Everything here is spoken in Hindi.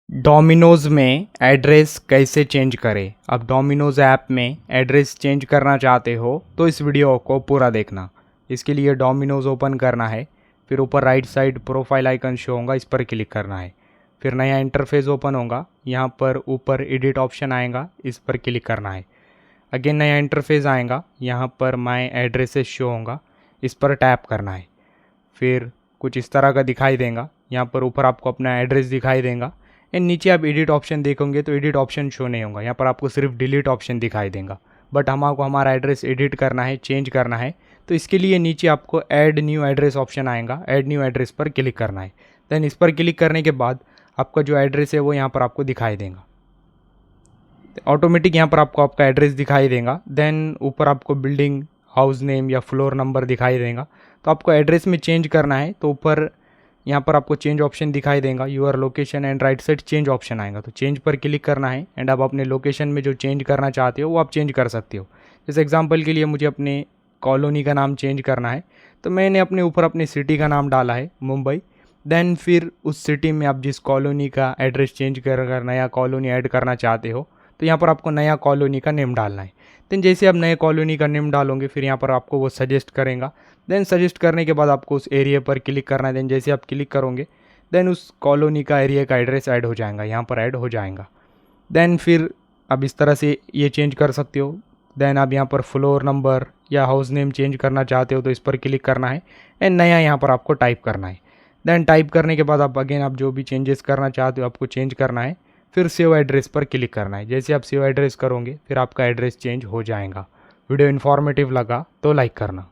डोमिनोज़ में एड्रेस कैसे चेंज करें। अब डोमिनोज़ ऐप में एड्रेस चेंज करना चाहते हो तो इस वीडियो को पूरा देखना। इसके लिए डोमिनोज़ ओपन करना है, फिर ऊपर right side profile icon show होगा, इस पर क्लिक करना है। फिर नया इंटरफेस ओपन होगा, यहाँ पर ऊपर एडिट ऑप्शन आएगा, इस पर क्लिक करना है। अगेन नया इंटरफेस आएगा, यहाँ पर माय एड्रेसेस शो होगा, इस पर टैप करना है। फिर कुछ इस तरह का दिखाई देगा, यहाँ पर ऊपर आपको अपना एड्रेस दिखाई देगा एंड नीचे आप एडिट ऑप्शन देखोगे तो एडिट ऑप्शन शो नहीं होगा, यहाँ पर आपको सिर्फ डिलीट ऑप्शन दिखाई देगा। बट हमको हमारा एड्रेस एडिट करना है, चेंज करना है, तो इसके लिए नीचे आपको ऐड न्यू एड्रेस ऑप्शन आएगा, ऐड न्यू एड्रेस पर क्लिक करना है। देन इस पर क्लिक करने के बाद आपका जो एड्रेस है वो यहाँ पर आपको दिखाई देगा, ऑटोमेटिक यहाँ पर आपको आपका एड्रेस दिखाई देगा। देन ऊपर आपको बिल्डिंग, हाउस नेम या फ्लोर नंबर दिखाई देगा। तो आपको एड्रेस में चेंज करना है तो ऊपर यहाँ पर आपको चेंज ऑप्शन दिखाई देगा, your location and right side change option आएगा, तो चेंज पर क्लिक करना है एंड आप अपने लोकेशन में जो चेंज करना चाहते हो वो आप चेंज कर सकते हो। जैसे एग्जांपल के लिए मुझे अपने कॉलोनी का नाम चेंज करना है, तो मैंने अपने ऊपर अपने सिटी का नाम डाला है मुंबई। देन फिर उस सिटी में आप जिस कॉलोनी का एड्रेस चेंज कर नया कॉलोनी ऐड करना चाहते हो तो यहाँ पर आपको नया कॉलोनी का नेम डालना है। देन जैसे आप नए कॉलोनी का नेम डालोगे फिर यहाँ पर आपको वो सजेस्ट करेगा। देन सजेस्ट करने के बाद आपको उस एरिया पर क्लिक करना है। देन जैसे आप क्लिक करोगे देन उस कॉलोनी का एरिया का एड्रेस ऐड हो जाएगा, यहाँ पर ऐड हो जाएगा। देन फिर आप इस तरह से ये चेंज कर सकते हो। देन आप यहाँ पर फ्लोर नंबर या हाउस नेम चेंज करना चाहते हो तो इस पर क्लिक करना है एंड नया यहाँ पर आपको टाइप करना है। देन टाइप करने के बाद आप अगेन आप जो भी चेंजेस करना चाहते हो आपको चेंज करना है, फिर सेव एड्रेस पर क्लिक करना है। जैसे आप सेव एड्रेस करोगे फिर आपका एड्रेस चेंज हो जाएगा। वीडियो इन्फॉर्मेटिव लगा तो लाइक करना।